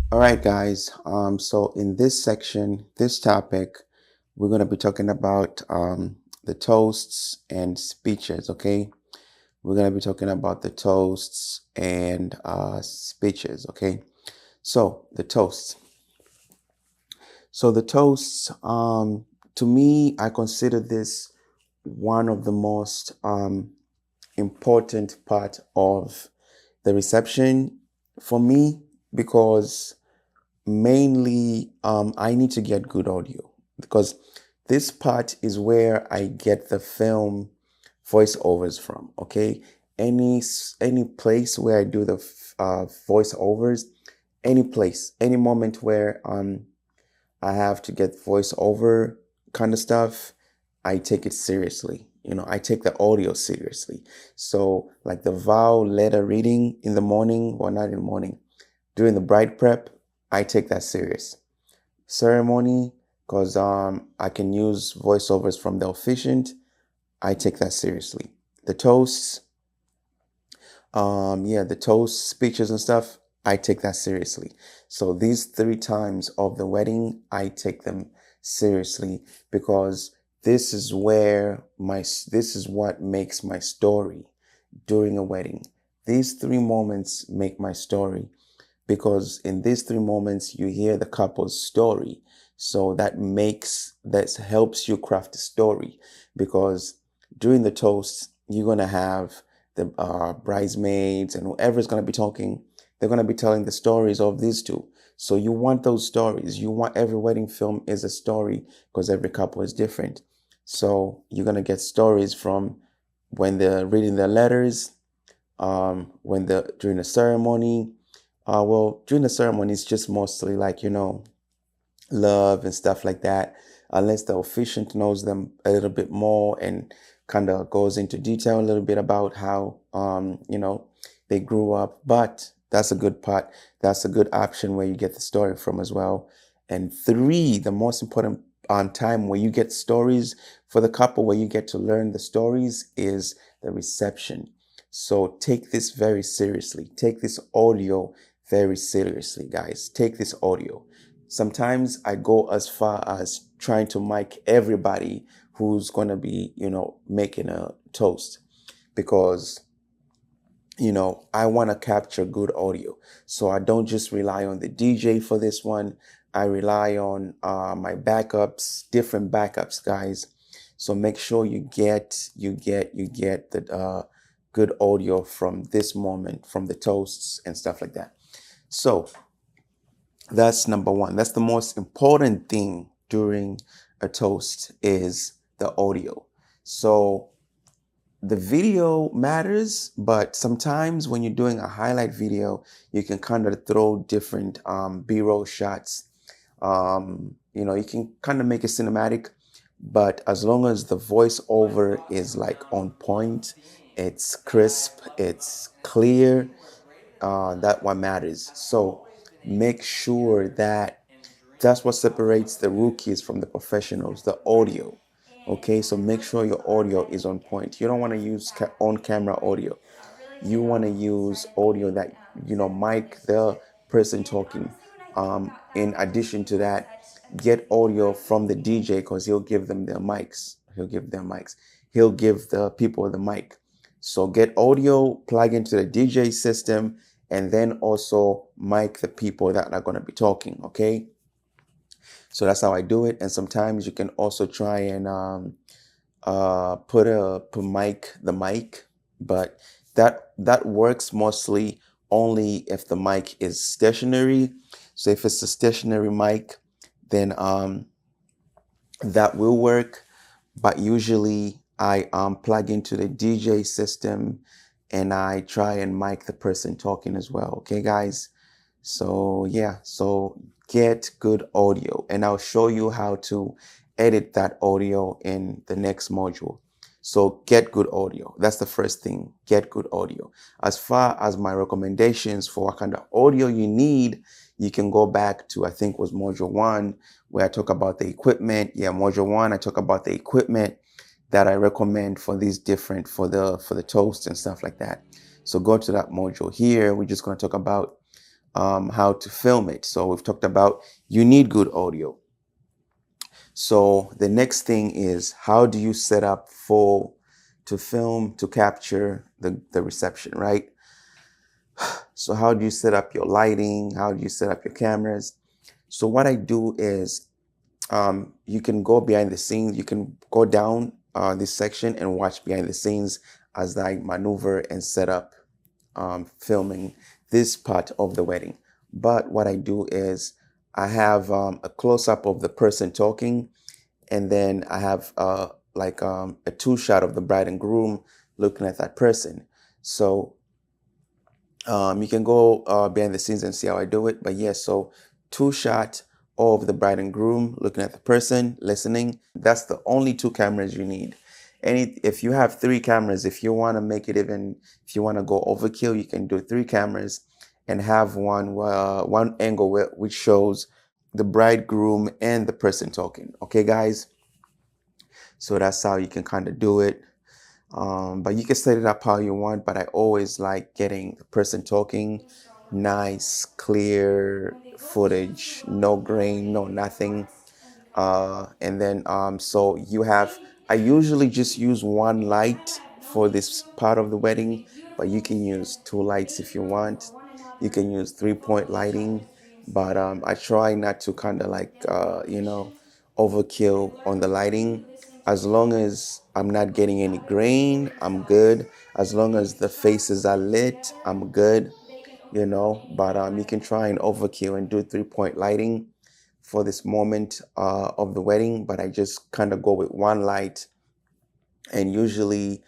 All right, guys. So in this section, this topic, we're going to be talking about the toasts and speeches. Okay, we're going to be talking about the toasts and speeches. Okay, so the toasts. So the toasts, to me, I consider this one of the most important part of the reception for me because mainly I need to get good audio because this part is where I get the film voiceovers from. Okay, any place where I do the voiceovers, any place, any moment where I have to get voiceover kind of stuff, I take it seriously. I take the audio seriously. So like the vow letter reading in the morning, well, not in the morning, during the bride prep, I take that serious. Ceremony, because I can use voiceovers from the officiant, I take that seriously. The toasts, the toast speeches and stuff, I take that seriously. So these 3 times of the wedding, I take them seriously because this is what makes my story during a wedding. These 3 moments make my story because in these 3 moments you hear the couple's story. So that helps you craft the story because during the toast you're gonna have the bridesmaids and whoever's gonna be talking. They're gonna be telling the stories of these two. So you want those stories. You want every wedding film is a story because every couple is different. So you're gonna get stories from when they're reading their letters, when the during the ceremony. Well, during the ceremony, it's just mostly like, love and stuff like that, unless the officiant knows them a little bit more and kind of goes into detail a little bit about how, they grew up. But that's a good part. That's a good option where you get the story from as well. And 3, the most important time where you get stories for the couple, where you get to learn the stories is the reception. So take this very seriously. Take this audio very seriously, guys. Take this audio. Sometimes I go as far as trying to mic everybody who's going to be, making a toast because, I want to capture good audio. So I don't just rely on the DJ for this one. I rely on my backups, different backups, guys. So make sure you get the good audio from this moment, from the toasts and stuff like that. So that's number one. That's the most important thing during a toast is the audio. So the video matters, but sometimes when you're doing a highlight video, you can kind of throw different B-roll shots. You can kind of make it cinematic, but as long as the voiceover is like on point, it's crisp, it's clear, that what matters. So make sure that's what separates the rookies from the professionals, the audio. Okay, so make sure your audio is on point. You don't want to use on-camera audio. You want to use audio that, mic the person talking. In addition to that, get audio from the DJ because he'll give them their mics. He'll give the people the mic. So get audio, plug into the DJ system, and then also mic the people that are going to be talking. Okay. So that's how I do it. And sometimes you can also try and put the mic, but that works mostly only if the mic is stationary. So if it's a stationary mic, then that will work. But usually I plug into the DJ system and I try and mic the person talking as well. Okay, guys. So yeah, so get good audio and I'll show you how to edit that audio in the next module. So get good audio. That's the first thing. Get good audio. As far as my recommendations for what kind of audio you need, you can go back to, I think it was module 1 where I talk about the equipment. Yeah, module 1, I talk about the equipment that I recommend for these different, for the toast and stuff like that. So go to that module. Here, we're just going to talk about how to film it. So we've talked about you need good audio. So the next thing is, how do you set up to film, to capture the reception, right? So how do you set up your lighting? How do you set up your cameras? So what I do is, you can go behind the scenes. You can go down this section and watch behind the scenes as I maneuver and set up filming this part of the wedding. But what I do is I have a close-up of the person talking, and then I have a two shot of the bride and groom looking at that person. So you can go behind the scenes and see how I do it. But yeah, so two shot of the bride and groom looking at the person, listening. That's the only two cameras you need. If you have three cameras, if you want to make it even, if you want to go overkill, you can do three cameras and have one angle which shows the bridegroom and the person talking. Okay, guys? So that's how you can kind of do it. But you can set it up how you want, but I always like getting the person talking, nice, clear footage, no grain, no nothing. And then, so I usually just use one light for this part of the wedding, but you can use two lights if you want. You can use 3-point lighting, but I try not to kind of overkill on the lighting. As long as I'm not getting any grain, I'm good. As long as the faces are lit, I'm good, but you can try and overkill and do 3-point lighting for this moment of the wedding, but I just kind of go with one light, and usually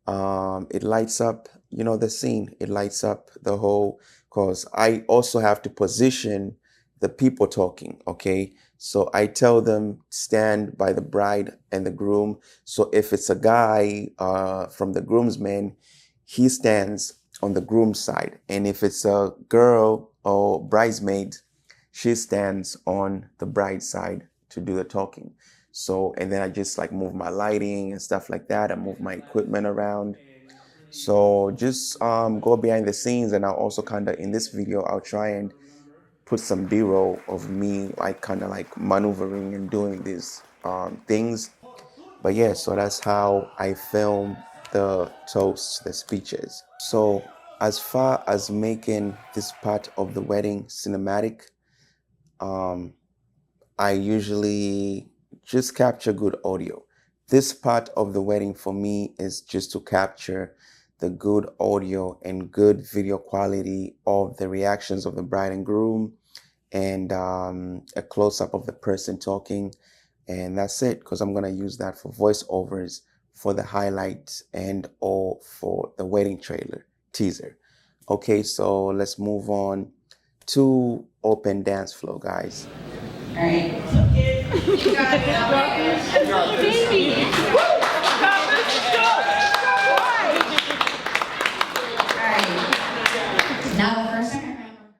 it lights up, the scene. It lights up the whole, because I also have to position the people talking, okay? So I tell them stand by the bride and the groom. So if it's a guy from the groomsmen, he stands on the groom's side. And if it's a girl or bridesmaid, she stands on the bride's side to do the talking. So, and then I just move my lighting and stuff like that. I move my equipment around. So just go behind the scenes, and I'll also in this video, I'll try and put some B-roll of me maneuvering and doing these things. But yeah, so that's how I film the toasts, the speeches. So as far as making this part of the wedding cinematic, I usually just capture good audio. This part of the wedding for me is just to capture the good audio and good video quality of the reactions of the bride and groom, and a close-up of the person talking. And that's it, because I'm going to use that for voiceovers, for the highlights, and or for the wedding trailer teaser. Okay, so let's move on to open dance flow, guys. All right. You got it.